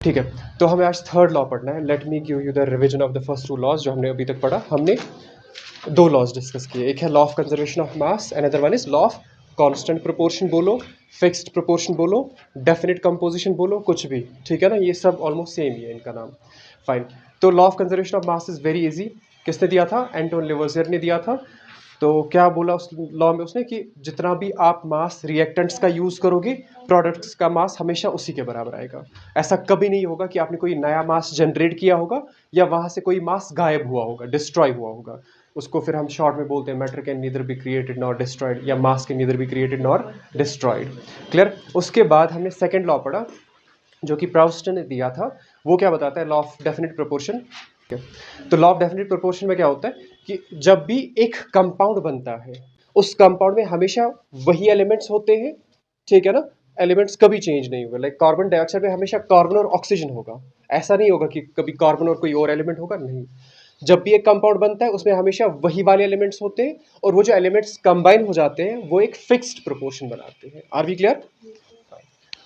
ठीक है, तो हमें आज थर्ड लॉ पढ़ना है। Let me give you the revision of the first two laws जो हमने अभी तक पढ़ा। हमने दो लॉज डिस्कस किए, एक है law of conservation of mass, another one is law of constant proportion बोलो, फिक्स्ड प्रोपोर्शन बोलो, डेफिनेट कंपोजिशन बोलो, कुछ भी, ठीक है ना, ये सब ऑलमोस्ट सेम ही है इनका नाम। फाइन। तो law of conservation of mass is very easy. किसने दिया था? एंटोन लेवोसियर ने दिया था। तो क्या बोला उस लॉ में उसने कि जितना भी आप मास रिएक्टेंट्स का यूज करोगे, प्रोडक्ट्स का मास हमेशा उसी के बराबर आएगा। ऐसा कभी नहीं होगा कि आपने कोई नया मास जनरेट किया होगा या वहां से कोई मास गायब हुआ होगा, डिस्ट्रॉय हुआ होगा। उसको फिर हम शॉर्ट में बोलते हैं matter can neither be created nor destroyed, या mass can neither be created nor destroyed. Clear? उसके बाद हमने सेकेंड लॉ पढ़ा जो कि प्राउस्टन ने दिया था। वो क्या बताता है? Law of definite proportion. तो लॉ ऑफ डेफिनेट प्रोपोर्शन में क्या होता है कि जब भी एक कंपाउंड बनता है, उस कंपाउंड में हमेशा वही एलिमेंट्स होते हैं, ठीक है ना, एलिमेंट्स कभी चेंज नहीं होगा। लाइक कार्बन डाइऑक्साइड में हमेशा कार्बन और ऑक्सीजन होगा, ऐसा नहीं होगा कि कभी कार्बन और कोई और एलिमेंट होगा, नहीं। जब भी एक कंपाउंड बनता है उसमें हमेशा वही वाले एलिमेंट्स होते हैं, और वो जो एलिमेंट्स कंबाइन हो जाते हैं वो एक फिक्स्ड प्रोपोर्शन बनाते हैं। Are we clear?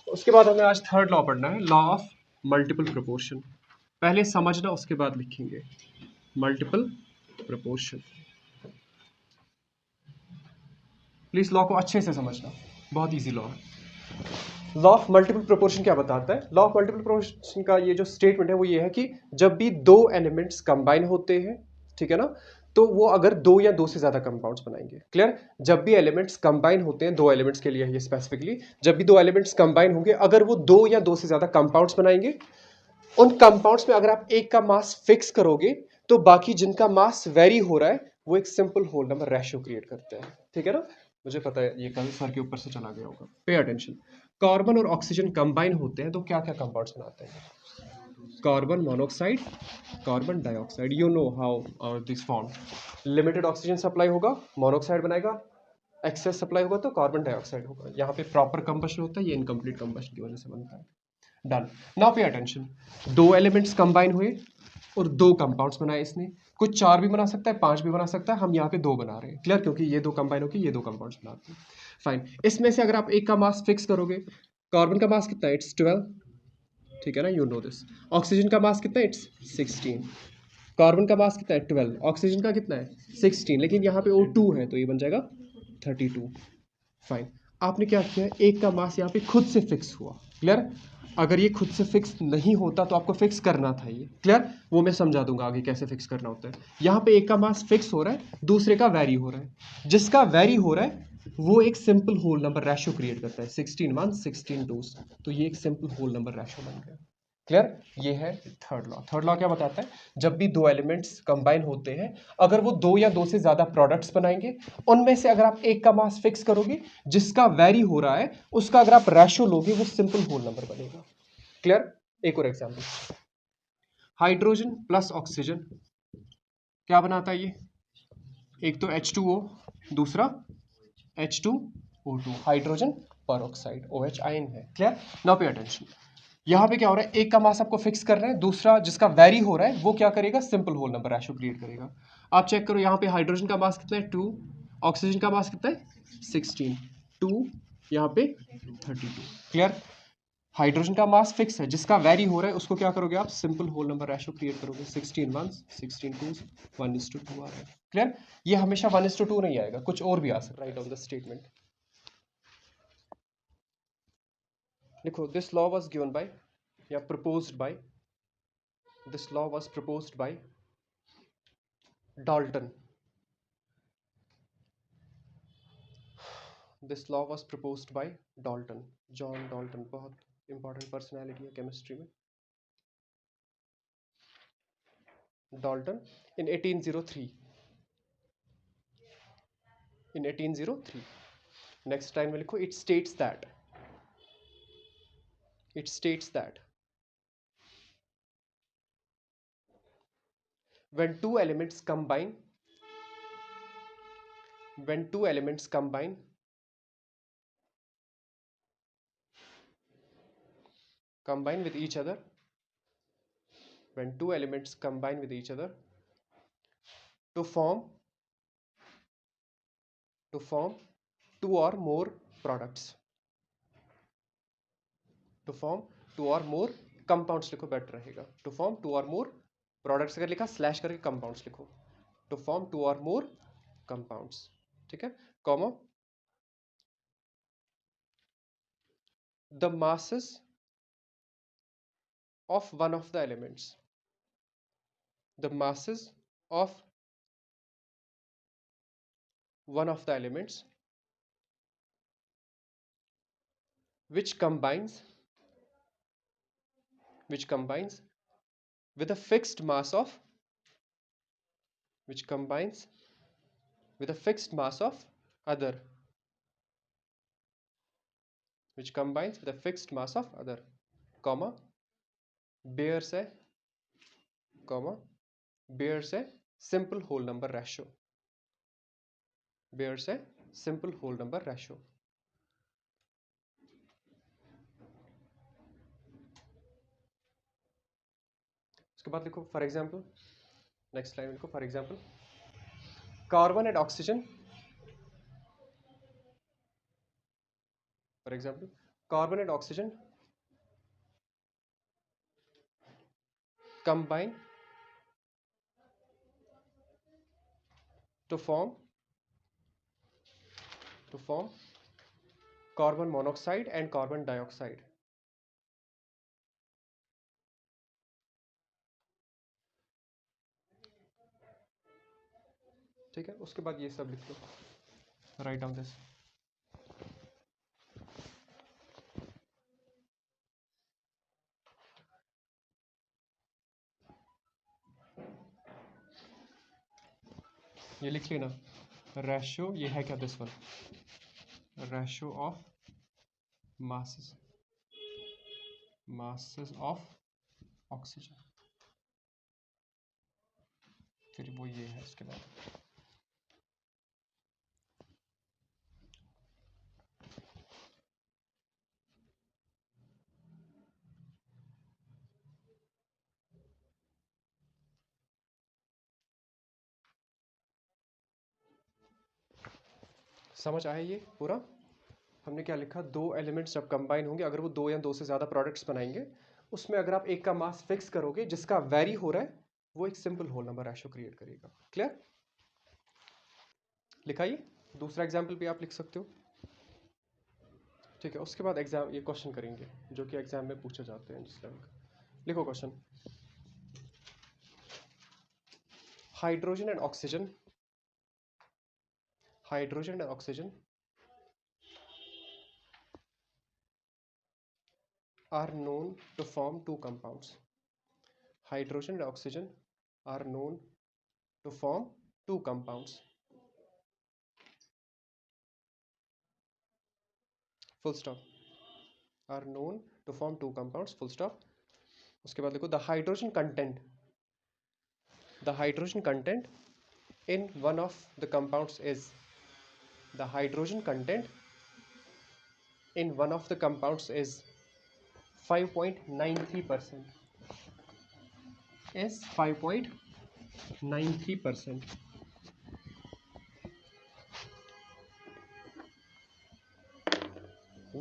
उसके बाद हमें आज थर्ड लॉ पढ़ना है, लॉ ऑफ मल्टीपल प्रोपोर्शन। पहले समझना, उसके बाद लिखेंगे। मल्टीपल प्रोपोर्शन, प्लीज लॉ को अच्छे से समझना, बहुत इजी लॉ है। लॉ ऑफ मल्टीपल प्रोपोर्शन क्या बताता है? लॉ ऑफ मल्टीपल प्रोपोर्शन का ये जो स्टेटमेंट है वो ये है कि जब भी दो एलिमेंट्स कंबाइन होते हैं, ठीक है ना, तो वो अगर दो या दो से ज्यादा कंपाउंड्स बनाएंगे। क्लियर? जब भी एलिमेंट्स कंबाइन होते हैं, दो एलिमेंट्स के लिए ये स्पेसिफिकली, जब भी दो एलिमेंट्स कंबाइन होंगे, अगर वो दो या दो से ज्यादा कंपाउंड्स बनाएंगे, उन कंपाउंड्स में अगर आप एक का मास फिक्स करोगे तो बाकी जिनका मास वेरी हो रहा है वो एक simple whole number ratio create करते हैं। ठीक है ना? मुझे पता है ये कल सर के ऊपर से चला गया होगा। Pay attention. कार्बन और ऑक्सीजन कंबाइन होते हैं तो क्या क्या कंपाउंड्स बनाते हैं? Carbon monoxide, carbon dioxide. You know how this form. Limited oxygen supply होगा, मोनोऑक्साइड बनाएगा। एक्सेस सप्लाई होगा तो कार्बन डाइऑक्साइड होगा। यहाँ पे प्रॉपर कंबशन होता है, ये इनकम्प्लीट कंबशन की वजह से बनता है। डन। Now pay attention. दो एलिमेंट्स कंबाइन हुए और दो कंपाउंड्स बनाए इसने। कुछ चार भी बना सकता है, पांच भी बना सकता है, हम यहाँ पे दो बना रहे हैं। क्लियर? क्योंकि ये दो कंबाइन होकर ये दो कंपाउंड्स बनाते हैं। फाइन। इसमें से अगर आप एक का मास फिक्स करोगे, कार्बन का मास कितना है? इट्स 12, ठीक है ना, यू नो दिस। ऑक्सीजन का मास कितना है? इट्स 16। कार्बन का मास कितना है? 12। ऑक्सीजन का कितना है? 16। लेकिन यहाँ पे O2 है तो ये बन जाएगा 32। फाइन। आपने क्या किया? एक का मास यहाँ पे खुद से फिक्स हुआ। क्लियर? अगर ये खुद से फिक्स नहीं होता तो आपको फिक्स करना था ये। क्लियर? वो मैं समझा दूंगा आगे कैसे फिक्स करना होता है। यहाँ पे एक का मास फिक्स हो रहा है, दूसरे का वेरी हो रहा है। जिसका वेरी हो रहा है वो एक simple whole number ratio create करता है, 16 1 16 2। तो ये एक सिंपल होल नंबर रेशियो बन गया। क्लियर? ये है थर्ड लॉ। थर्ड लॉ क्या बताता है? जब भी दो एलिमेंट्स कंबाइन होते हैं, अगर वो दो या दो से ज्यादा प्रोडक्ट्स बनाएंगे, उनमें से अगर आप एक का मास फिक्स करोगे, जिसका वेरी हो रहा है उसका अगर आप रेशियो लोगे वो सिंपल होल नंबर बनेगा। क्लियर? एक और एग्जांपल। हाइड्रोजन प्लस ऑक्सीजन क्या बनाता है ये? एक तो H2O, दूसरा H2O2, हाइड्रोजन पर ऑक्साइड, OH आयन है। क्लियर? Now pay attention. यहाँ पे क्या हो रहा है? एक का मास आपको फिक्स कर रहे हैं, दूसरा जिसका वेरी हो रहा है वो क्या करेगा? Simple whole number ratio create करेगा। आप चेक करो, यहाँ पे हाइड्रोजन का मास कितना है? 2। ऑक्सीजन का मास कितना है? 16। 2 यहाँ पे 32। क्लियर? हाइड्रोजन का मास फिक्स है, जिसका वेरी हो रहा है उसको क्या करोगे आप? Simple whole number ratio create करोगे। 16 1 16 2 1:2 आ रहा है। क्लियर? ये हमेशा 1:2 नहीं आएगा, कुछ और भी आ सकता है। राइट ऑन द स्टेटमेंट लिखो, this law was given by या proposed by, this law was proposed by Dalton. This law was proposed by Dalton, John Dalton, बहुत इंपॉर्टेंट पर्सनैलिटी है केमिस्ट्री में। Dalton in 1803, in 1803। Next time में लिखो, it states that, it states that when two elements combine, when two elements combine, combine with each other, when two elements combine with each other to form, to form two or more products, to form two or more compounds लिखो, better रहेगा। To form to और more products, अगर लिखा slash करके compounds लिखो, to form to और मोर compounds, ठीक है। Comma the masses of one of the elements, the masses of one of the elements which combines with a fixed mass of which combines with a fixed mass of other, which combines with a fixed mass of other, comma bears a comma bears a simple whole number ratio, bears a simple whole number ratio। उसके बाद लिखो for example, next line लिखो for example carbon and oxygen, for example carbon and oxygen combine to form carbon monoxide and carbon dioxide, ठीक है। उसके बाद ये सब लिख लो, राइट डाउन दिस। ये लिख लेना रेशियो, ये है क्या, this one, ratio of masses of oxygen, फिर वो ये है इसके बाद। समझ आया ये पूरा? हमने क्या लिखा, दो एलिमेंट्स जब कंबाइन होंगे, अगर वो दो या दो से ज्यादा प्रोडक्ट्स बनाएंगे, उसमें अगर आप एक का मास फिक्स करोगे जिसका वेरी हो रहा है, वो एक simple whole number ratio create करेगा। क्लियर? लिखा ये? दूसरा एग्जाम्पल भी आप लिख सकते हो, ठीक है। उसके बाद एग्जाम ये क्वेश्चन करेंगे जो कि एग्जाम में पूछे जाते हैं जिस लेवल का। लिखो question, hydrogen and oxygen are known to form two compounds. Hydrogen and oxygen are known to form two compounds. Full stop. Are known to form two compounds. Full stop. उसके बाद लिखो the hydrogen content in one of the compounds is, the hydrogen content in one of the compounds is 5.93%, is 5.93%,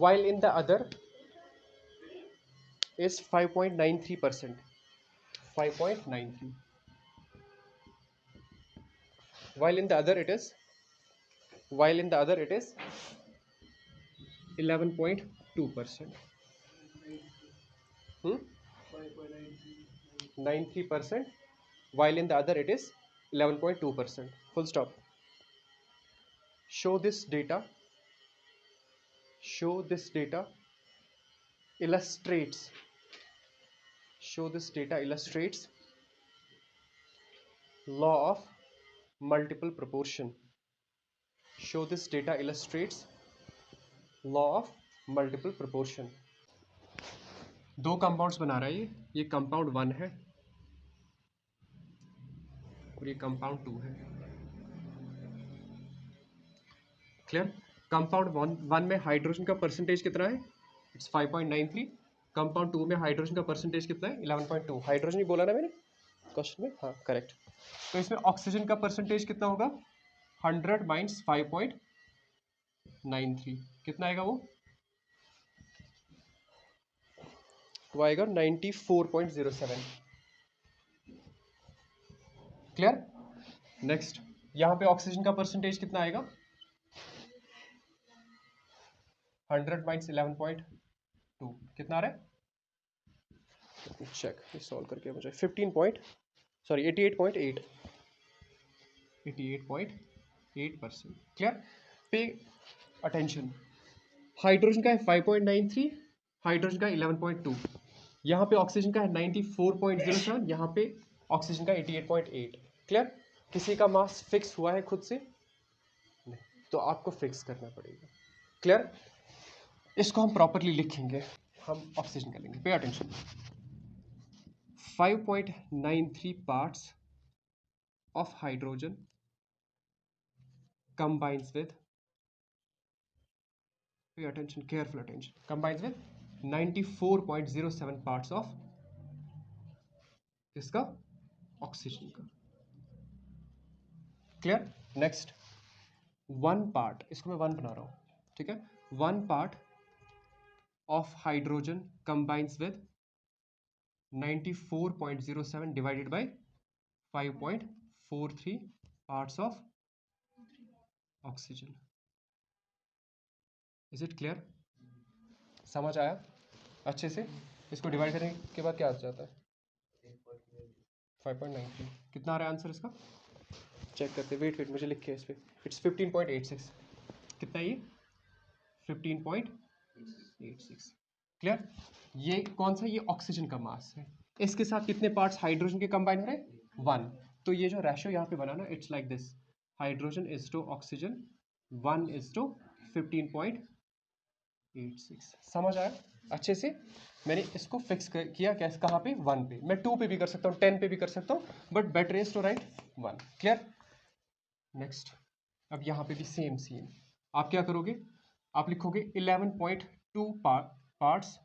while in the other is 5.93%, 5.93, while in the other it is 11.2%, 93%, while in the other it is 11.2%. Full stop. Show this data illustrates law of multiple proportion. Show this data illustrates law of multiple proportion. दो compounds बना रहा है ये compound 1 है और ये compound 2 है। Clear? Compound 1 में हाइड्रोजन का परसेंटेज कितना है? इट्स 5.93। कंपाउंड 2 में हाइड्रोजन का परसेंटेज कितना है? 11.2। हाइड्रोजन ही बोला ना मैंने क्वेश्चन में? हाँ करेक्ट। तो इसमें ऑक्सीजन का परसेंटेज कितना होगा? 100 माइनस 5.93 कितना आएगा वो? वो आएगा 94.07। क्लियर। नेक्स्ट यहाँ पे ऑक्सीजन का परसेंटेज कितना आएगा, 100 माइनस 11.2 कितना आ रहा है, चेक ये सॉल्व करके मुझे 88.8 88.8%। क्लियर। पे अटेंशन, हाइड्रोजन का है 5.93, हाइड्रोजन का 11.2, यहाँ पे ऑक्सीजन का है 94.07, यहाँ पे ऑक्सीजन का 88.8। क्लियर। किसी का मास फिक्स हुआ है खुद से नहीं, तो आपको फिक्स करना पड़ेगा। क्लियर। इसको हम प्रॉपरली लिखेंगे, हम ऑक्सीजन का लेंगे। Pay attention, 5.93 parts of hydrogen combines with, pay attention, careful attention, combines with 94.07 parts of इसका ऑक्सीजन का। क्लियर। नेक्स्ट, 1 part, इसको मैं 1 बना रहा हूं, ठीक है। 1 part of hydrogen combines with 94.07 divided by 5.43 parts of oxygen। Is it clear, समझ आया अच्छे से। इसको डिवाइड करने के बाद क्या आ जाता है, 5.93। कितना आ रहा है आंसर इसका, चेक करते, वेट मुझे लिख के इस पे, इट्स 15.86। कितना ये, 15.86। क्लियर। ये कौन सा, ये ऑक्सीजन का मास है, इसके साथ कितने पार्ट्स हाइड्रोजन के कंबाइन हो रहे हैं, 1। तो ये जो रेशो यहाँ पे बना ना, it's like this, hydrogen is to oxygen 1 is to 15.86। समझ आया अच्छे से। मैंने इसको फिक्स किया कैसे, कहाँ पे, 1 पे। मैं 2 पे भी कर सकता हूँ, 10 पे भी कर सकता हूँ, but better is to write 1। Clear. Next, अब यहाँ पे भी सेम सीन, आप क्या करोगे, आप लिखोगे 11.2 पार्ट्स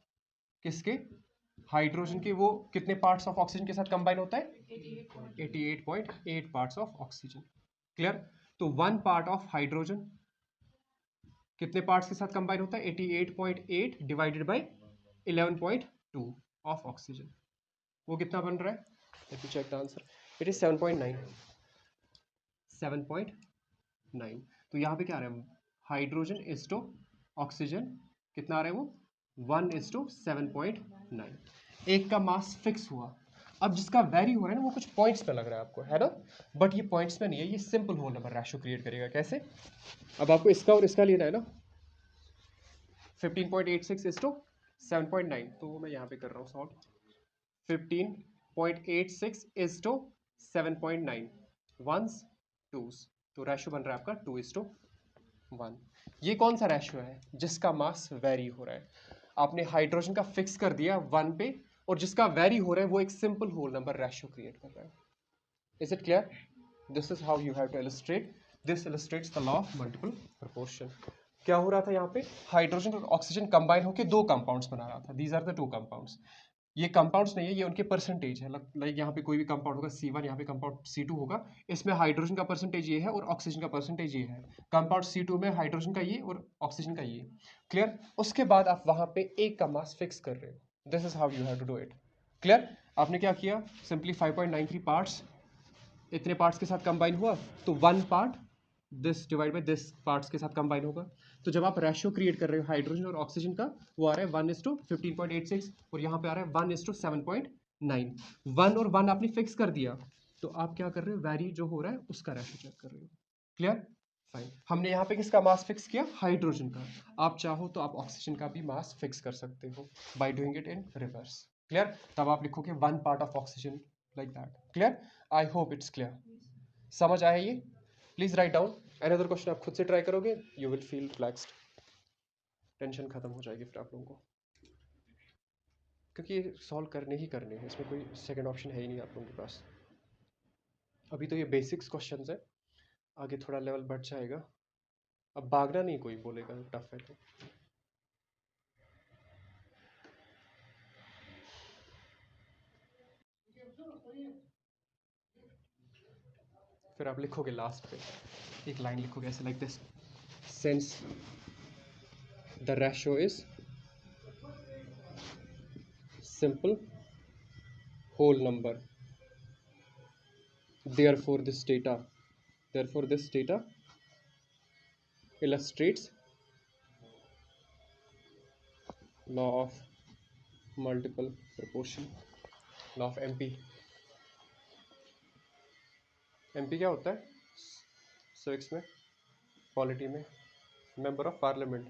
किसके, हाइड्रोजन के, वो कितने पार्ट्स ऑफ ऑक्सीजन के साथ कंबाइन होता है, 88.8 पार्ट्स ऑफ ऑक्सीजन। क्लियर। तो 1 पार्ट ऑफ हाइड्रोजन कितने पार्ट्स के साथ कंबाइन होता है, 88.8 डिवाइडेड बाय 11.2 ऑफ ऑक्सीजन, वो कितना बन रहा है, let me check the answer, it is 7.9। 7.9। तो यहाँ पे क्या आ रहा है, हाइड्रोजन इज टू ऑक्सीजन कितना आ रहा है, वो 1 इज टू 7.9। एक का मास फिक्स हुआ। अब जिसका वैरी हो रहा है ना, वो कुछ पॉइंट्स पे लग रहा है आपको, है ना, बट ये पॉइंट्स में नहीं है, ये simple whole number ratio create करेगा। कैसे, अब आपको इसका और इसका लेना है ना, 15.86 इज टू 7.9, तो मैं यहाँ पे कर रहा हूँ सॉल्व, 15.86 इज टू 7.9, वंस टूस, तो रेशो बन रहा है आपका 2:1। ये कौन सा रेशो है, जिसका मास वेरी हो रहा है। आपने हाइड्रोजन का फिक्स कर दिया 1 पे, और जिसका वेरी हो रहा है वो एक simple whole number ratio create कर रहा है। Is it clear, this is how you have to illustrate, this illustrates the law of multiple proportion. क्या हो रहा था यहाँ पे, हाइड्रोजन और ऑक्सीजन कंबाइन होकर 2 कंपाउंड्स बना रहा था, दीज आर द 2 कंपाउंड्स। ये कंपाउंड्स नहीं है, ये उनके परसेंटेज है। लाइक यहाँ पे कोई भी कंपाउंड होगा C1, यहाँ पे कंपाउंड C2 होगा, इसमें हाइड्रोजन का परसेंटेज ये है और ऑक्सीजन का परसेंटेज ये है। कंपाउंड C2 में हाइड्रोजन का ये और ऑक्सीजन का ये। क्लियर। उसके बाद आप वहां पे एक का मास फिक्स कर रहे हो, this is how you have to do it. Clear. आपने क्या किया, सिंपली 5.93 पार्ट्स, इतने पार्ट्स के साथ कंबाइन हुआ, तो 1 part this divide by this parts के साथ कंबाइन होगा। तो जब आप रेशियो क्रिएट कर रहे हो हाइड्रोजन और ऑक्सीजन का, वो आ रहा है 1:15.86, और यहाँ पे आ रहा है 1:7.9। 1 और 1 आपने फिक्स कर दिया, तो आप क्या कर रहे हो, वैरी जो हो रहा है उसका रेशियो चेक कर रहे हो। Clear, fine. हमने यहाँ पे किसका मास फिक्स किया, हाइड्रोजन का। आप चाहो तो आप ऑक्सीजन का भी मास फिक्स कर सकते हो by doing it in reverse. Clear. तब आप लिखोगे 1 part of oxygen, like that. Clear, I hope it's clear, समझ आया ये। Please write down. Another question आप खुद से ट्राई करोगे, you will feel relaxed, tension खत्म हो जाएगी फिर आप लोगों को, क्योंकि ये सॉल्व करने ही करने हैं, इसमें कोई सेकंड ऑप्शन है ही नहीं आप लोगों के पास। अभी तो ये बेसिक्स क्वेश्चंस है, आगे थोड़ा लेवल बढ़ जाएगा। अब भागना नहीं कोई बोलेगा टफ है तो। फिर आप लिखोगे लास्ट पे एक लाइन लिखोगे ऐसे, like this, since the ratio is simple whole number. Therefore this data illustrates law of multiple proportion, law of MP. MP क्या होता है सिविक्स में, पॉलिटी में? Member of parliament.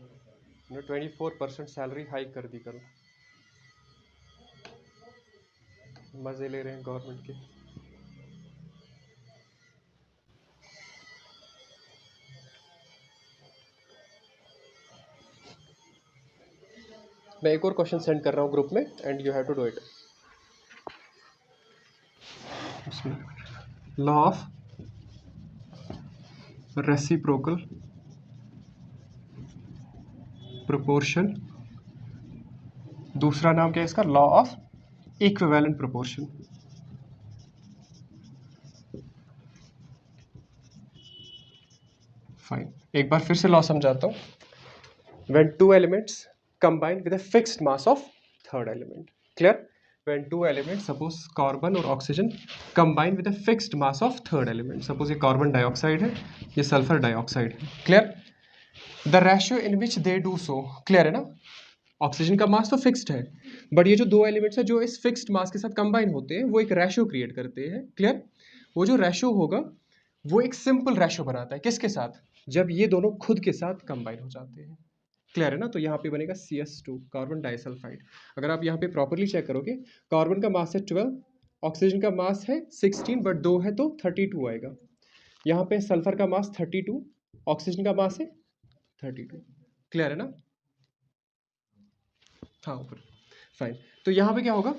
24% salary hike कर दी कल, मजे ले रहे हैं गवर्नमेंट के। मैं एक और क्वेश्चन सेंड कर रहा हूँ ग्रुप में and you have to do it. Law of reciprocal proportion, दूसरा नाम क्या है इसका? Law of equivalent proportion. Fine, एक बार फिर से लॉ समझाता हूँ। When two elements combine with a fixed mass of third element, clear? When two elements, suppose carbon और oxygen, combine with a fixed mass of third element, suppose ये carbon dioxide है, ये sulfur dioxide है, clear? The ratio in which they do so, clear है ना? Oxygen का मास तो fixed है, बट ये जो दो एलिमेंट्स है जो इस फिक्स्ड मास के साथ कंबाइन होते हैं वो एक रेशियो क्रिएट करते हैं, क्लियर? वो जो रेशियो होगा वो एक सिंपल रेशियो बनाता है, किसके साथ? जब ये दोनों खुद के साथ कंबाइन हो जाते हैं, क्लियर है ना? तो यहाँ पे बनेगा CS2, कार्बन डाइसल्फाइड। अगर आप यहाँ पे प्रॉपरली चेक करोगे, कार्बन का मास है 12, ऑक्सीजन का मास है 16, बट 2 है तो 32 आएगा। यहाँ पे सल्फर का मास 32, ऑक्सीजन का मास है 32, क्लियर है ना? हाँ ऊपर, फाइन। तो यहाँ पे क्या होगा?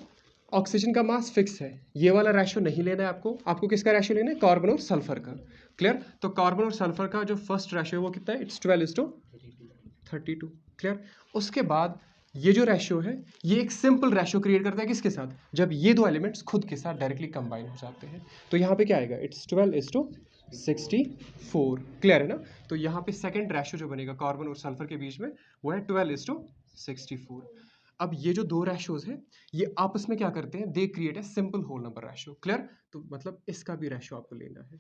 ऑक्सीजन का मास फिक्स है, ये वाला रेशियो नहीं लेना है आपको। आपको किसका रेशियो लेना है? कार्बन और सल्फर का, क्लियर? तो कार्बन और सल्फर का जो फर्स्ट रेशियो है वो कितना है? It's 12:32, clear? उसके बाद ये जो रेशियो है ये एक सिंपल रेशियो क्रिएट करता है, किसके साथ? जब ये दो एलिमेंट्स खुद के साथ डायरेक्टली कंबाइन हो जाते हैं। तो यहाँ पे क्या आएगा? इट्स 12:64, क्लियर है ना? तो यहाँ पे सेकंड रेशियो जो बनेगा कार्बन और सल्फर के बीच में वो है 12:64। अब ये जो दो रेशियोज हैं ये आपस में क्या करते हैं? They create a simple whole number ratio, clear? तो मतलब इसका भी रेशियो आपको लेना है,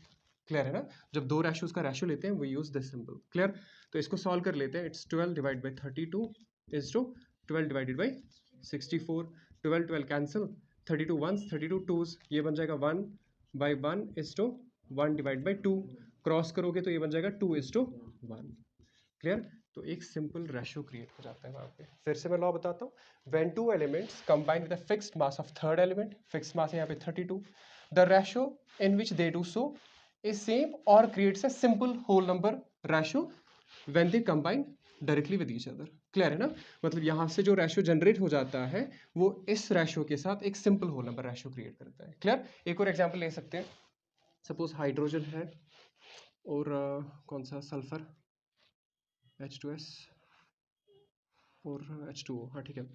क्लियर है ना? जब दो रेशियोज का रेशियो लेते हैं वो यूज दिस सिंबल, क्लियर? तो इसको सॉल्व कर लेते हैं। It's 12/32 is to 12/64, 12 cancel, 32 once, 32 twos, ये बन जाएगा 1/1 इज टू 1/2, क्रॉस करोगे तो ये बन जाएगा 2:1, क्लियर? तो एक सिंपल रेशियो क्रिएट हो जाता है वहाँ पे। फिर से मैं लॉ बताता हूँ। When two elements combine with the fixed mass of third element, fixed mass है यहाँ पे 32, the ratio in which they do so is same और creates a simple whole number ratio when they combine directly with each other, clear है ना? मतलब यहाँ से जो रेशियो जनरेट हो जाता है वो इस रेशियो के साथ एक simple whole number ratio create करता है, क्लियर? एक और एग्जाम्पल ले सकते हैं। सपोज हाइड्रोजन है और कौन सा सल्फर, H2S और H2O, हाँ ठीक है,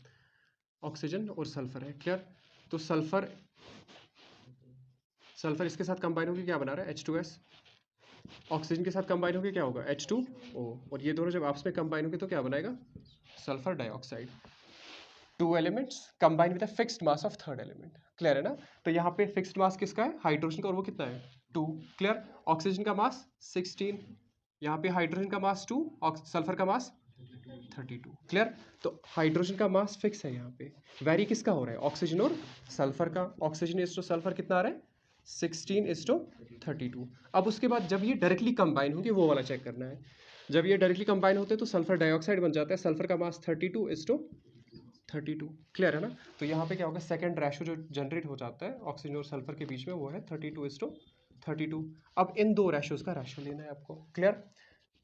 ऑक्सीजन और सल्फर है, क्लियर? तो सल्फर इसके साथ कंबाइन होकर क्या बना रहा है? H2S। ऑक्सीजन के साथ कंबाइन होकर क्या होगा? H2O। और ये दोनों जब आपस में कंबाइन होंगे तो क्या बनाएगा? Sulphur dioxide. To elements combine with a fixed mass of third element, clear है ना? तो यहाँ पे फिक्स्ड मास किसका है? हाइड्रोजन का, और वो कितना है? 2, क्लियर? ऑक्सीजन का मास 16, यहाँ पे हाइड्रोजन का मास 2, सल्फर का मास 32, क्लियर? तो हाइड्रोजन का मास फिक्स है, यहाँ पे वेरी किसका हो रहा है? ऑक्सीजन और सल्फर का। ऑक्सीजन इज टू सल्फर कितना आ रहा है? 16:32। अब उसके बाद जब ये डायरेक्टली कंबाइन होंगे वो वाला चेक करना है। जब ये डायरेक्टली कंबाइन होते हैं तो सल्फर डाइऑक्साइड बन जाता है, सल्फर का मास 32:32, क्लियर है ना? तो यहाँ पे क्या होगा? सेकंड रेशियो जो जनरेट हो जाता है ऑक्सीजन और सल्फर के बीच में वो है 32:32। अब इन दो रेशियोज का रेशियो लेना है आपको, क्लियर?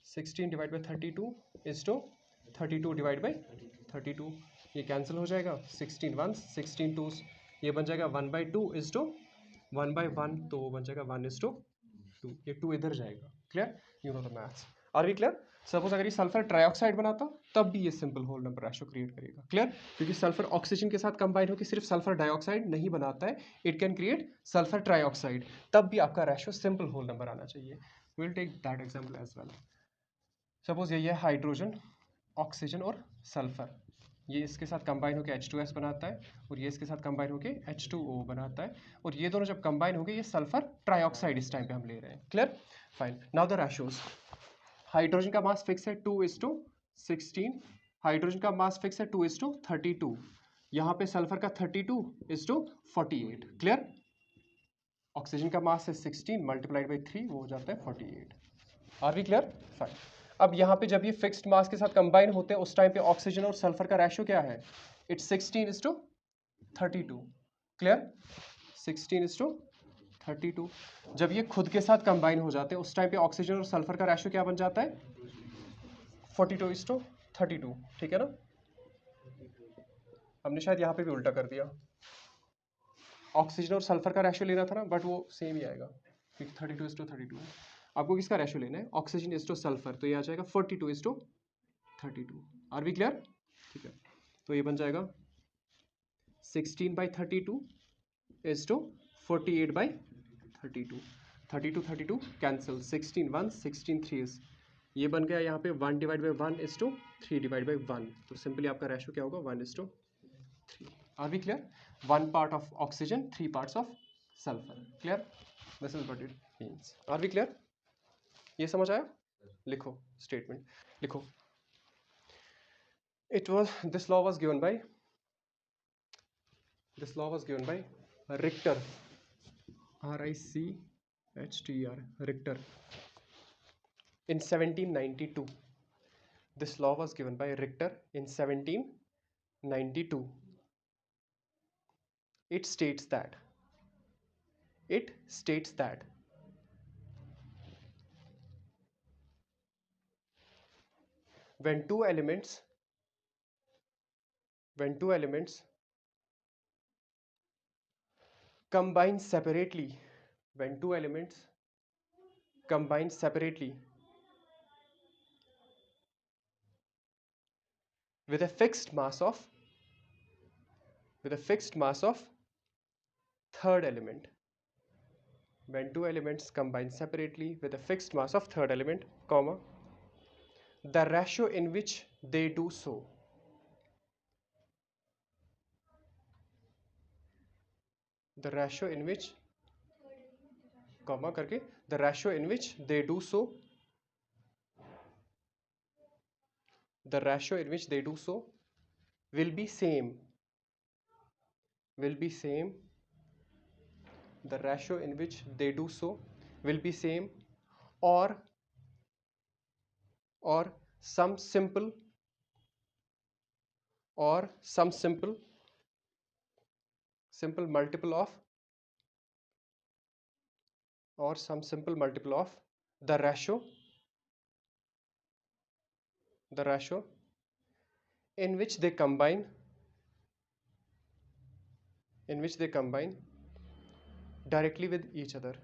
16/32 ये कैंसिल हो जाएगा, 16 वंस, 16 टूस, ये बन जाएगा 1/2:1/1, तो वो बन जाएगा 1:2, ये 2 इधर जाएगा, clear? You know the maths, are we clear? Suppose अगर ये सल्फर ट्राइऑक्साइड बनाता तब भी ये simple whole number ratio create करेगा, क्लियर? क्योंकि सल्फर ऑक्सीजन के साथ कंबाइन होकर सिर्फ सल्फर डाइऑक्साइड नहीं बनाता है, it can create sulphur trioxide, तब भी आपका रेशियो सिंपल होल नंबर आना चाहिए। We will take that example as well. Suppose ये है हाइड्रोजन, ऑक्सीजन और सल्फर, ये इसके साथ कंबाइन होकर H2S बनाता है और ये इसके साथ कंबाइन होकर H2O बनाता है और ये दोनों जब कंबाइन होंगे ये सल्फर ट्राइऑक्साइड इस टाइम पे हम ले रहे हैं। Clear? Fine. Now the ratios. Hydrogen का मास फिक्स है 2:16, हाइड्रोजन का मास फिक्स है 2:32, यहाँ पे सल्फर का 32:48। क्लियर? ऑक्सीजन का मास है 16 मल्टीप्लाइड बाई 3, वो हो जाता है 48। Are we clear? फाइन। अब यहाँ पे जब ये फिक्स्ड मास के साथ कंबाइन होते हैं उस टाइम पे ऑक्सीजन और सल्फर का रेशियो क्या है? इट्स 16:32। क्लियर? 16:32। जब ये खुद के साथ कंबाइन हो जाते हैं उस टाइम पे ऑक्सीजन और सल्फर का रेशियो क्या बन जाता है? 42:32। ठीक है ना? हमने शायद यहाँ पे भी उल्टा कर दिया, ऑक्सीजन और सल्फर का रेशियो लेना था ना, बट वो सेम ही आएगा क्योंकि 32:32 है। आपको किसका रेशियो लेना है? ऑक्सीजन इज टू सल्फर, तो ये आ जाएगा 42:32। Are we clear? ठीक है, तो ये बन जाएगा 16/32 इज टू 48/32। 32 कैंसिल, 16 1 16 3 ये बन गया यहाँ पे 1/1 इज टू 3/1, तो सिंपली आपका रेशियो क्या होगा? 1:3। Are we clear? 1 part of oxygen, 3 parts of sulfur. Clear? This is what it means. Are we clear? ये समझ आया? लिखो स्टेटमेंट लिखो। This law was given by Richter, RICHTER, Richter, in 1792. This law was given by Richter in 1792. It states that when two elements combine separately with a fixed mass of third element, when two elements combine separately with a fixed mass of third element, comma, the ratio in which they do so the ratio in which they do so will be same the ratio in which they do so will be same or some simple multiple of the ratio in which they combine directly with each other.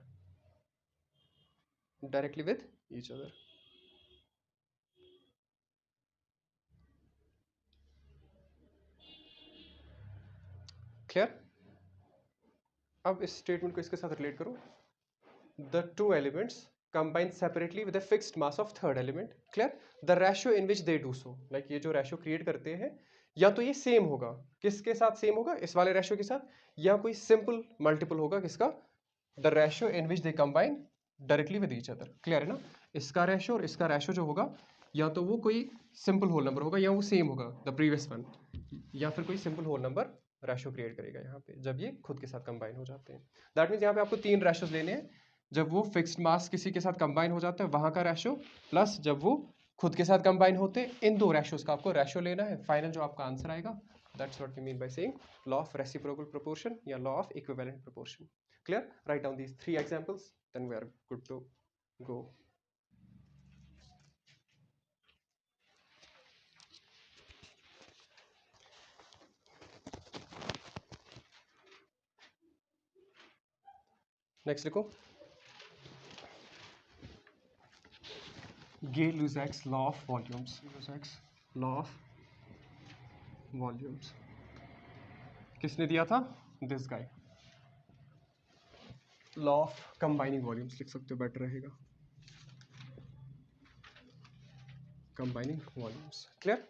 Clear? अब इस statement को इसके साथ relate करो। The two elements combine separately with a fixed mass of third element. Clear? The ratio in which they do so, like ये जो ratio create करते हैं या तो ये सेम होगा, किसके साथ सेम होगा? इस वाले रेशियो के साथ, या कोई सिंपल मल्टीपल होगा किसका? The ratio in which they combine directly with each other. Clear है ना? इसका रेशियो और इसका रेशियो जो होगा या तो वो कोई सिंपल होल नंबर होगा या वो सेम होगा द प्रीवियस वन, या फिर कोई simple whole number ratio create करेगा यहाँ पे जब ये खुद के साथ कंबाइन हो जाते हैं। दैट मीन्स यहाँ पे आपको 3 रेशियोज लेने हैं, जब वो फिक्स्ड मास किसी के साथ कंबाइन हो जाता है वहां का रेशियो, प्लस जब वो खुद के साथ कंबाइन होते हैं, इन 2 रेशियोज का आपको रेशियो लेना है। फाइनल जो आपका आंसर आएगा, that's what we mean by saying law of reciprocal proportion या law of equivalent proportion. Clear? Write down these 3 examples, then we are good to go. Next लिखो, Gay-Lussac's law of volumes. किसने दिया था? This guy. Law of combining volumes लिख सकते हो, better रहेगा। Combining volumes. Clear?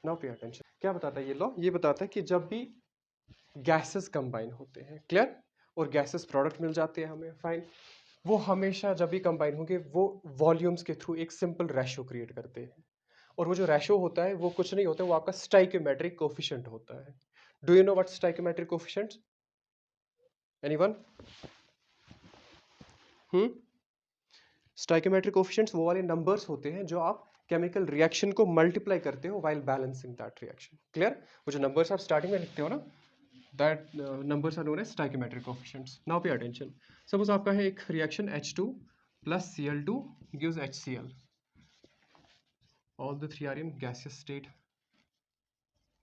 Now pay attention. क्या बताता है ये लॉ? ये बताता है कि जब भी गैसेस कंबाइन होते हैं, क्लियर, और गैसेस प्रोडक्ट मिल जाते हैं हमें, फाइन, वो हमेशा जब भी कंबाइन होंगे वो वॉल्यूम्स के थ्रू एक सिंपल रेशो क्रिएट करते हैं। और वो जो रेशो होता है वो कुछ नहीं होता, वो आपका स्टाइकोमेट्रिक कोफिशिएंट होता है। Do you know what stoichiometric coefficient? Anyone? Stoichiometric coefficients वो वाले नंबर्स होते हैं जो आप केमिकल रिएक्शन को मल्टीप्लाई करते हो while balancing that reaction, clear? वो जो नंबर्स आप स्टार्टिंग में लिखते हो ना, that numbers are known as stoichiometric coefficients. Now pay attention. Suppose आपका है एक reaction H2 plus Cl2 gives HCl, all the three are in gaseous state,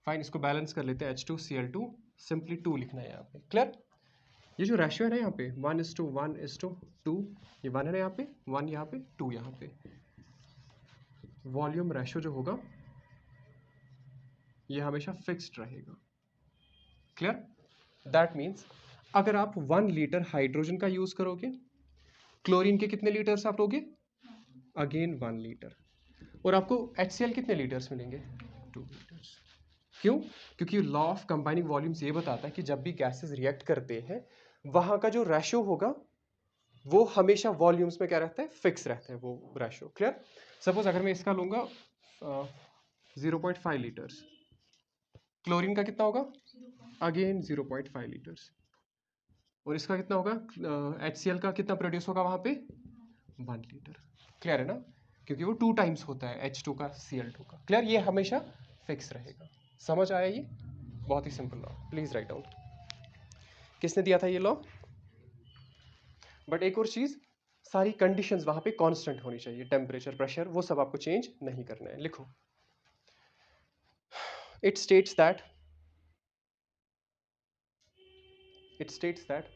fine, इसको बैलेंस कर लेते हैं H2Cl2, सिंपली 2 लिखना है यहाँ पे, क्लियर? ये जो रेशियो है ना यहाँ पे 1:1:2, ये 1 है ना यहाँ पे, 1 यहाँ पे, 2 यहाँ पे, वॉल्यूम रेशियो जो होगा ये हमेशा फिक्स्ड रहेगा, क्लियर? दैट मीन्स अगर आप 1 लीटर हाइड्रोजन का यूज करोगे, क्लोरीन के कितने लीटर्स आप लोगे? Again 1 litre. और आपको HCl कितने लीटर्स मिलेंगे? 2 लीटर्स। क्यों? क्योंकि लॉ ऑफ कंबाइनिंग वॉल्यूम्स ये बताता है कि जब भी गैसेस रिएक्ट करते हैं वहां का जो रेशियो होगा वो हमेशा वॉल्यूम्स में क्या रहता है? फिक्स रहता है वो रेशियो, क्लियर? सपोज अगर मैं इसका लूंगा 0.5 लीटर्स, क्लोरीन का कितना होगा? Again 0.5 litres. और इसका कितना होगा? HCl का कितना प्रोड्यूस होगा वहां पे? 1 लीटर, क्लियर है ना? क्योंकि वो 2 टाइम्स होता है H2 का Cl2 का, क्लियर? ये हमेशा फिक्स रहेगा। समझ आया ये? बहुत ही simple law, please write down. किसने दिया था ये लॉ? बट एक और चीज, सारी कंडीशंस वहां पे कांस्टेंट होनी चाहिए, टेम्परेचर, प्रेशर, वो सब आपको चेंज नहीं करना है। लिखो, it states that it states that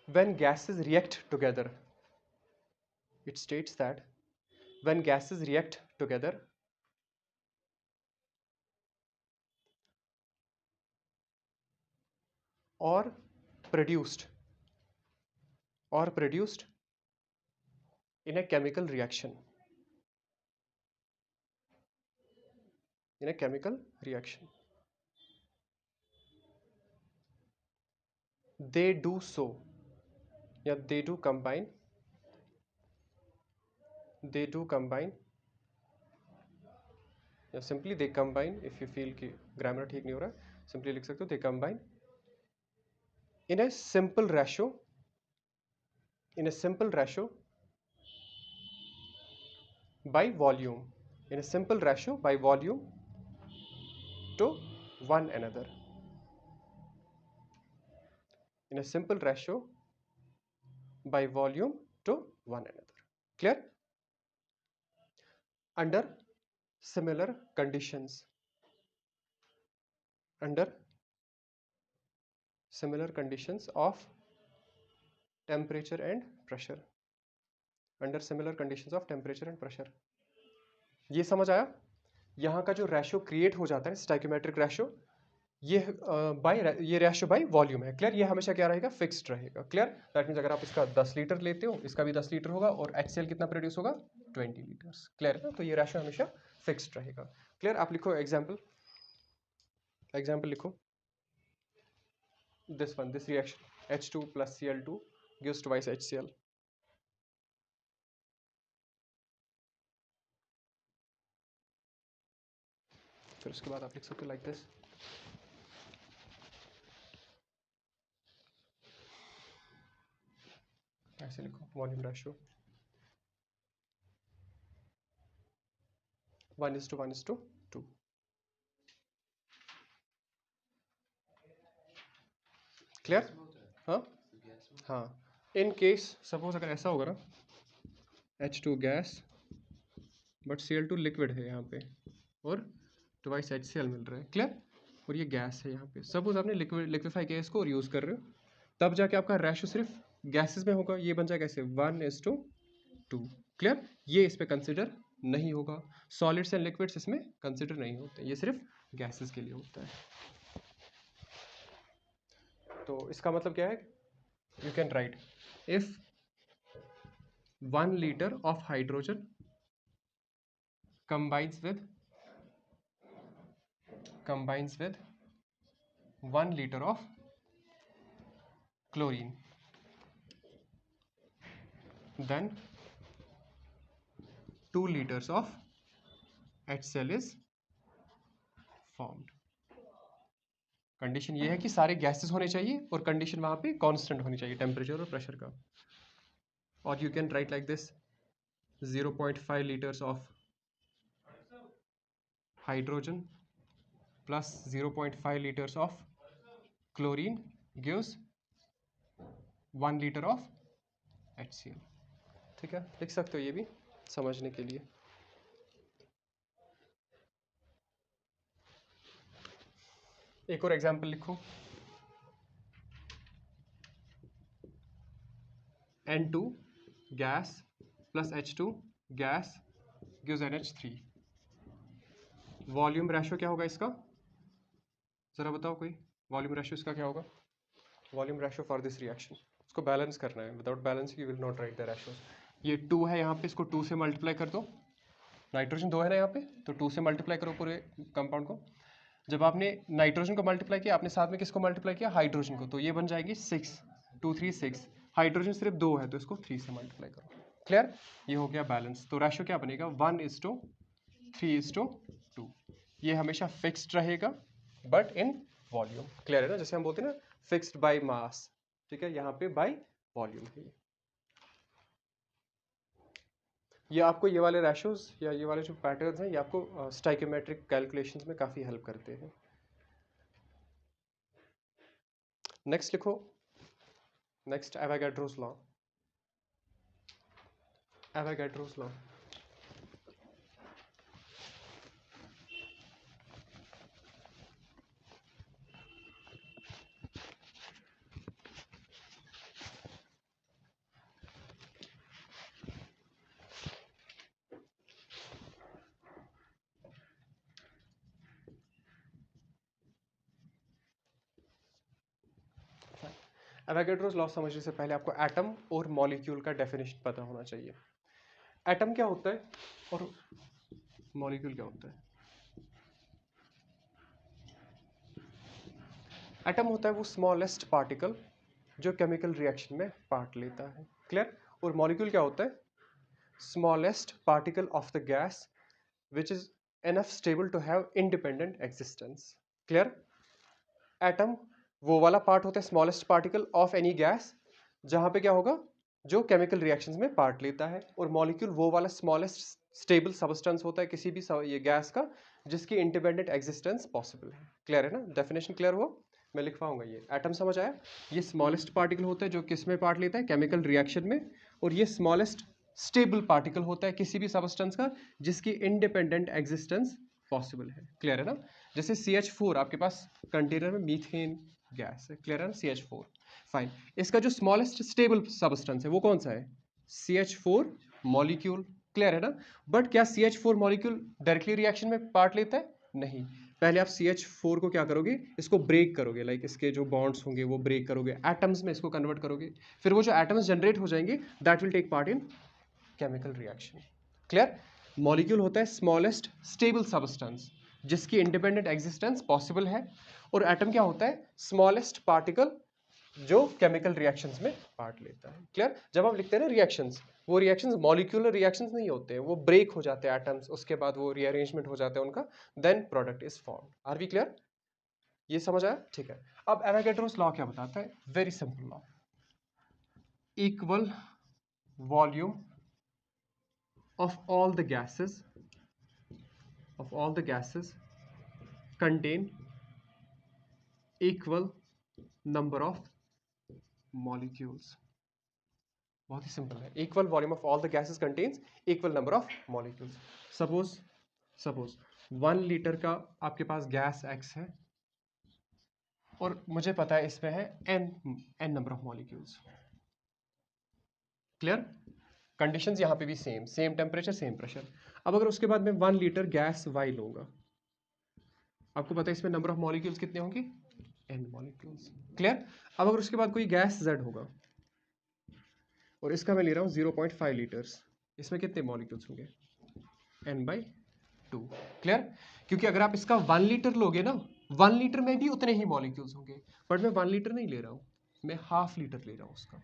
when gases react together, it states that when gases react together, or produced in a chemical reaction, they do so, या they do combine, या simply they combine, if you feel कि grammar ठीक नहीं हो रहा है simply लिख सकते हो they combine in a simple ratio by volume, to one another, in a simple ratio by volume to one another, clear? Under similar conditions, of temperature and pressure, ये समझ आया? यहाँ का जो रेशियो क्रिएट हो जाता है स्टाइकोमेट्रिक रेशियो, ये बाय ये रेशियो बाय वॉल्यूम है, क्लियर? ये हमेशा क्या रहेगा? फिक्स्ड रहेगा, क्लियर? दैट मींस अगर आप इसका 10 लीटर लेते हो, इसका भी 10 लीटर होगा, और HCl कितना प्रोड्यूस होगा? 20 लीटर्स, क्लियर है ना? तो ये रेशियो हमेशा फिक्स्ड रहेगा, क्लियर? आप लिखो एग्जाम्पल लिखो, this reaction H2 plus Cl2 gives twice HCl. फिर उसके बाद आप लिख सकते हो लाइक दिस, ऐसे लिखो, वॉल्यूम रेशियो 1:1:2, क्लियर? हाँ हाँ, इन केस सपोज अगर ऐसा होगा ना, H2 gas but Cl2 liquid है यहाँ पे, और ट्वाइस HCl मिल रहा है, क्लियर? और ये गैस है यहाँ पे, सपोज आपने लिक्विफाई किया इसको और यूज कर रहे हो, तब जाके आपका रेशियो सिर्फ गैसेस में होगा, ये बन जाएगा कैसे? 1:2, क्लियर? ये इस पे कंसिडर नहीं होगा, सॉलिड्स एंड लिक्विड्स इसमें कंसिडर नहीं होते, ये सिर्फ गैसेस के लिए होता है। तो इसका मतलब क्या है? You can write, if 1 litre of hydrogen combines with 1 liter of chlorine, then 2 liters of HCl is formed. Condition ये है कि सारे गैसेस होने चाहिए और कंडीशन वहां पे कांस्टेंट होनी चाहिए टेम्परेचर और प्रेशर का. और you can write like this 0.5 liters of hydrogen plus 0.5 liters of chlorine gives 1 liter of HCl. ठीक है, लिख सकते हो ये भी समझने के लिए. एक और एग्जाम्पल लिखो. N2 gas plus H2 gas gives NH3. Volume ratio क्या होगा इसका, जरा बताओ कोई. वॉल्यूम रेशो इसका क्या होगा? Volume ratio for this reaction, इसको बैलेंस करना है. Without balance you will not right the ratios. ये 2 है यहाँ पे, इसको 2 से मल्टीप्लाई कर दो. नाइट्रोजन 2 है ना यहाँ पे, तो 2 से मल्टीप्लाई करो पूरे कंपाउंड को. जब आपने नाइट्रोजन को मल्टीप्लाई किया, आपने साथ में किसको मल्टीप्लाई किया? हाइड्रोजन को. तो ये बन जाएगी 6, 2 3 6. हाइड्रोजन सिर्फ 2 है तो इसको 3 से मल्टीप्लाई करो. क्लियर? ये हो गया बैलेंस. तो रेशो क्या बनेगा? 1:3:2. ये हमेशा फिक्स्ड रहेगा बट इन वॉल्यूम. क्लियर है ना? जैसे हम बोलते हैं ना फिक्स्ड बाय मास. ठीक है, यहाँ पे बाय वॉल्यूम है. ये आपको ये वाले रेशोज या ये वाले जो पैटर्न्स हैं ये आपको स्टाइकोमेट्रिक कैलकुलेशंस में काफ़ी हेल्प करते हैं. नेक्स्ट लिखो. Next Avogadro's law. Avogadro's law. Avogadro's law समझने से पहले आपको एटम और मॉलिक्यूल का डेफिनेशन पता होना चाहिए. एटम क्या होता है और मॉलिक्यूल क्या होता है? एटम होता है वो स्मॉलेस्ट पार्टिकल जो केमिकल रिएक्शन में पार्ट लेता है. क्लियर? और मॉलिक्यूल क्या होता है? Smallest particle of the gas which is enough stable to have independent existence. Clear? Atom वो वाला पार्ट होता है smallest particle of any gas जहां पे क्या होगा, जो केमिकल रिएक्शंस में पार्ट लेता है. और मॉलिक्यूल वो वाला स्मॉलेस्ट स्टेबल सबस्टेंस होता है किसी भी ये गैस का जिसकी इंडिपेंडेंट एग्जिस्टेंस पॉसिबल है. क्लियर है ना? डेफिनेशन क्लियर हुआ? मैं लिखवाऊंगा. ये एटम समझ आया? ये स्मॉलेस्ट पार्टिकल होता है जो किस में पार्ट लेता है? केमिकल रिएक्शन में. और ये स्मॉलेस्ट स्टेबल पार्टिकल होता है किसी भी सबस्टेंस का जिसकी इंडिपेंडेंट एग्जिस्टेंस पॉसिबल है. क्लियर है ना? जैसे CH4 आपके पास कंटेनर में मीथेन गैस है. क्लियर है ना? CH4. फाइन. इसका जो स्मॉलेस्ट स्टेबल सबस्टेंस है वो कौन सा है? CH4 molecule. क्लियर है ना? बट क्या CH4 मॉलिक्यूल डायरेक्टली रिएक्शन में पार्ट लेता है? नहीं. पहले आप CH4 को क्या करोगे? इसको ब्रेक करोगे. लाइक इसके जो बॉन्ड्स होंगे वो ब्रेक करोगे, एटम्स में इसको कन्वर्ट करोगे. फिर वो जो एटम्स जनरेट हो जाएंगे that will take part in chemical reaction. Clear? Molecule होता है स्मॉलेस्ट स्टेबल सबस्टेंस जिसकी इंडिपेंडेंट एग्जिस्टेंस पॉसिबल है. और एटम क्या होता है? स्मॉलेस्ट पार्टिकल जो केमिकल रिएक्शंस में पार्ट लेता है. क्लियर? जब हम लिखते हैं ना रिएक्शंस, वो रिएक्शंस मॉलिक्यूलर रिएक्शंस नहीं होते हैं, वो ब्रेक हो जाते हैं एटम्स, उसके बाद वो रीअरेंजमेंट हो जाता है उनका, then product is formed. Are we clear? ये समझ आया? ठीक है. अब एवोगाड्रोस लॉ क्या बताता है? Very simple law. Equal volume of all the gases contain equal number of molecules. बहुत ही सिंपल है. Equal volume of all the gases contains equal number of molecules. Suppose 1 litre का आपके पास गैस X है और मुझे पता है इसमें है n number of molecules. Clear? Conditions यहाँ पे भी सेम टेम्परेचर सेम प्रेशर. अब अगर उसके बाद मैं 1 लीटर गैस Y लूंगा, आपको पता है इसमें नंबर ऑफ मॉलिक्यूल्स कितने होंगे? n molecules. क्लियर? अब अगर उसके बाद कोई गैस Z होगा और इसका मैं ले रहा हूँ 0.5 लीटर्स, इसमें कितने मॉलिक्यूल्स होंगे? n/2. H2। क्लियर? क्योंकि अगर आप इसका 1 लीटर लोगे ना, 1 लीटर में भी उतने ही मॉलिक्यूल्स होंगे, बट मैं 1 लीटर नहीं ले रहा हूँ, मैं हाफ लीटर ले रहा हूँ उसका।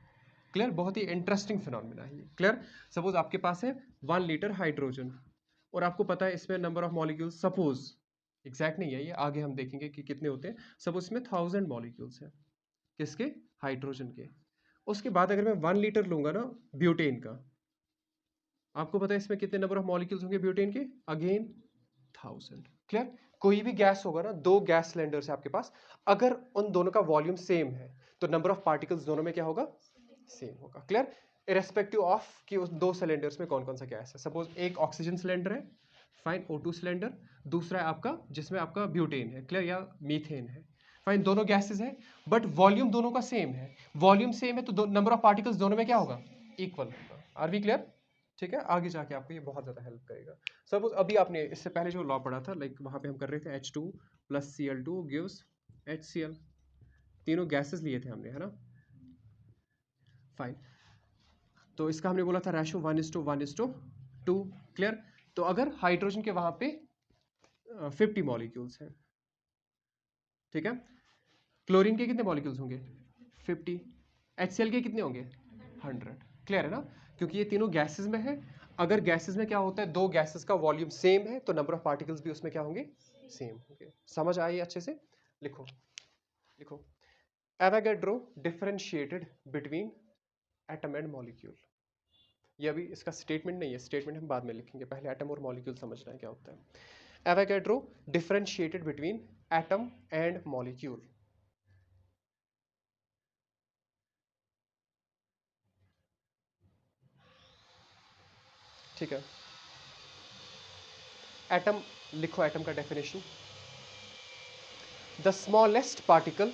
क्लियर? बहुत ही इंटरेस्टिंग फिनोमिना है ये। क्लियर? सपोज आपके पास है 1 लीटर हाइड्रोजन और आपको पता है इसमें number of molecules, suppose exact नहीं है ये, आगे हम देखेंगे कि कितने होते हैं। सपोज इसमें 1000 मॉलिक्यूल्स हैं, किसके? हाइड्रोजन के। उसके बाद अगर मैं 1 लीटर लूंगा ना ब्यूटेन का, आपको पता है इसमें कितने नंबर ऑफ मॉलिक्यूल्स होंगे ब्यूटेन के? अगेन 1000। क्लियर? कोई भी गैस होगा ना, 2 गैस सिलेंडर्स है आपके पास, अगर उन दोनों का वॉल्यूम सेम है तो नंबर ऑफ पार्टिकल्स दोनों में क्या होगा? सेम होगा। क्लियर? इरेस्पेक्टिव ऑफ कि उस 2 सिलेंडर्स में कौन कौन सा गैस है। सपोज एक ऑक्सीजन सिलेंडर है, फाइन, O2 सिलेंडर, दूसरा है आपका जिसमें आपका ब्यूटेन है, क्लियर, या मीथेन है, फाइन, दोनों गैसेस है, बट वॉल्यूम दोनों का सेम है। वॉल्यूम सेम है तो नंबर ऑफ पार्टिकल्स दोनों में क्या होगा? इक्वल होगा। Are we clear? ठीक है, आगे जाके आपको ये बहुत ज्यादा हेल्प करेगा। सपोज अभी आपने इससे पहले जो लॉ पढ़ा था, लाइक वहां पे हम कर रहे थे H2 plus Cl2 gives HCl, तीनों गैसेस लिए थे हमने, है ना? फाइन, तो इसका हमने बोला था रेशो 1:1:2। क्लियर? तो अगर हाइड्रोजन के वहां पे 50 मॉलिक्यूल्स हैं, ठीक है, क्लोरीन के कितने मॉलिक्यूल्स होंगे? 50। HCl के कितने होंगे? 100। क्लियर है ना? क्योंकि ये तीनों गैसेस में है। अगर गैसेस में क्या होता है, 2 गैसेस का वॉल्यूम सेम है तो नंबर ऑफ पार्टिकल्स भी उसमें क्या होंगे? सेम होंगे। समझ आई अच्छे से? लिखो लिखो, Avogadro differentiated between atom and molecule. ये अभी इसका स्टेटमेंट नहीं है, स्टेटमेंट हम बाद में लिखेंगे, पहले एटम और मॉलिक्यूल समझना है क्या होता है। Avogadro differentiated between atom and molecule. ठीक है, एटम लिखो, एटम का definition, the smallest particle,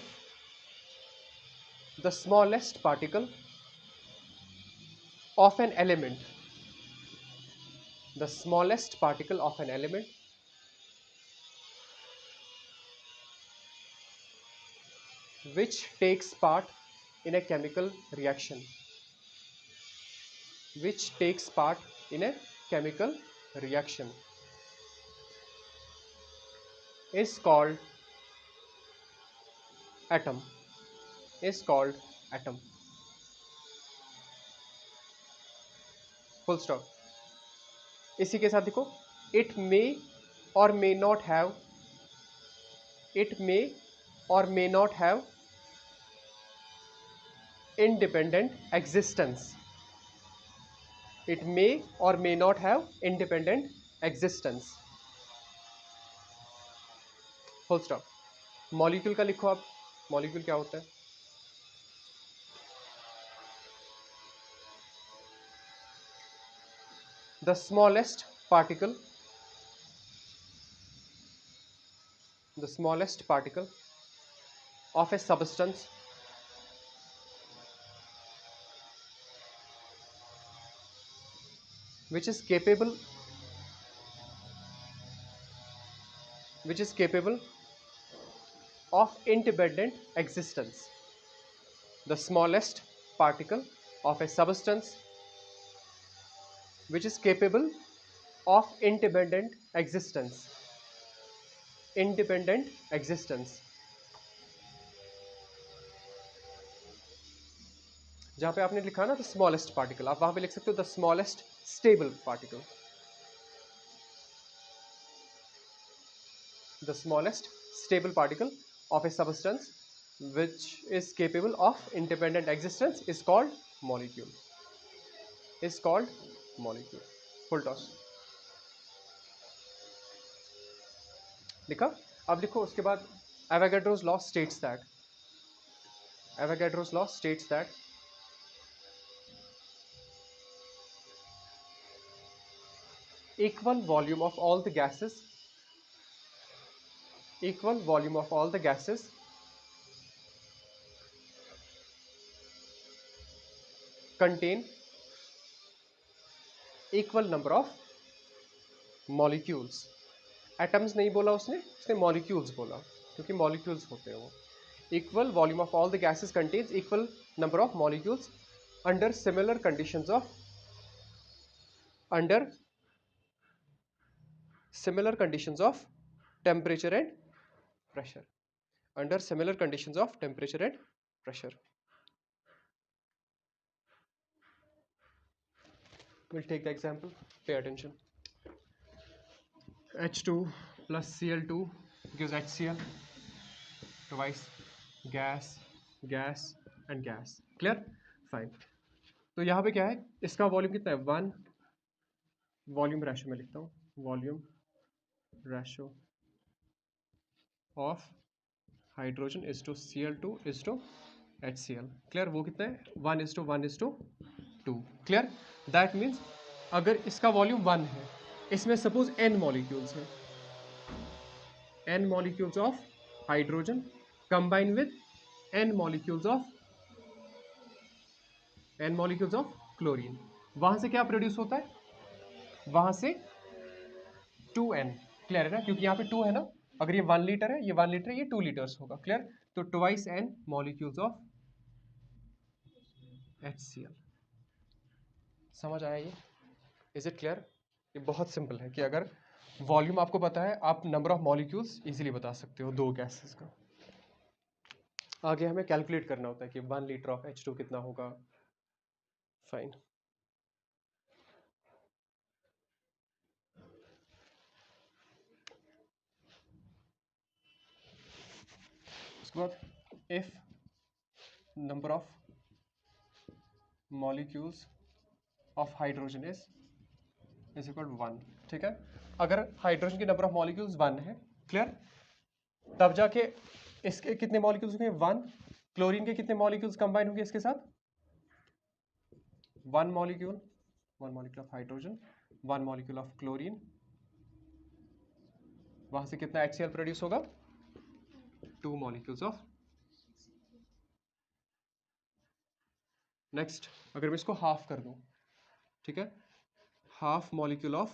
the smallest particle of an element, the smallest particle of an element which takes part in a chemical reaction, which takes part in a chemical reaction is called atom, is called atom, full stop। इसी के साथ देखो, it may or may not have, it may or may not have independent existence, it may or may not have independent existence, full stop. Molecule का लिखो आप, molecule क्या होता है? The smallest particle, the smallest particle of A substance which is capable, which is capable of independent existence, the smallest particle of a substance which is capable of independent existence, independent existence। जहां पे आपने लिखा ना the smallest particle, आप वहां पे लिख सकते हो the smallest stable particle, the smallest stable particle of a substance which is capable of independent existence is called molecule, is called molecule, full toss। लिखा? अब लिखो उसके बाद, Avogadro's law states that, Avogadro's law states that equal volume of all the gases, equal volume of all the gases contain equal number of molecules। Atoms नहीं बोला उसने, उसने molecules बोला, क्योंकि मॉलिक्यूल्स होते हैं वो। Equal volume of all the gases contains equal number of molecules under similar conditions of, under similar conditions of temperature and pressure, under similar conditions of temperature and pressure. We'll take the example. Pay attention. H2 plus Cl2 gives HCl. Twice gas, gas and gas. Clear? Fine. तो यहाँ पे क्या है, इसका volume कितना है, 1. Volume ratio में लिखता हूँ, volume ratio of hydrogen is to Cl2 is to HCl. Clear? वो कितना है, 1:1:2. क्लियर? दैट मीन्स अगर इसका वॉल्यूम 1 है, इसमें सपोज n मॉलिक्यूल्स हैं, n molecules of hydrogen combine with n molecules of chlorine. वहां से क्या प्रोड्यूस होता है, वहां से 2n. क्लियर है ना, क्योंकि यहाँ पे 2 है ना, अगर ये 1 लीटर है, ये 1 लीटर है, ये 2 लीटर्स होगा. क्लियर? तो twice n molecules of HCl. समझ आया ये? Is it clear? ये बहुत सिंपल है कि अगर वॉल्यूम आपको पता है, आप नंबर ऑफ मॉलिक्यूल्स इजीली बता सकते हो दो गैसेस का. आगे हमें कैलकुलेट करना होता है कि 1 लीटर ऑफ H2 कितना होगा. फाइन. उसके बाद if number of molecules of hydrogen is equal to 1. ठीक है, अगर हाइड्रोजन की नंबर ऑफ मॉलिक्यूल्स 1 है, क्लियर, तब जाके इसके कितने मॉलिक्यूल्स होंगे, 1. क्लोरीन के कितने मॉलिक्यूल्स कंबाइन होंगे इसके साथ, 1 molecule of hydrogen, 1 molecule of chlorine. वहां से कितना HCl प्रोड्यूस होगा, 2 मॉलिक्यूल्स ऑफ. नेक्स्ट, अगर मैं इसको हाफ कर दूं, ठीक है, half molecule of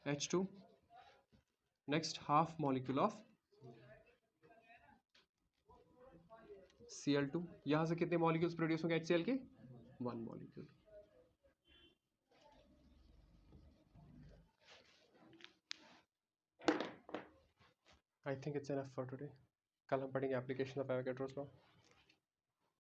H2, next half molecule of Cl2. यहां से कितने मॉलिक्यूल्स प्रोड्यूस होंगे HCl के, 1 molecule. I think it's enough for today. कल हम पढ़ेंगे एप्लीकेशन ऑफ एवोगैड्रोस लॉ.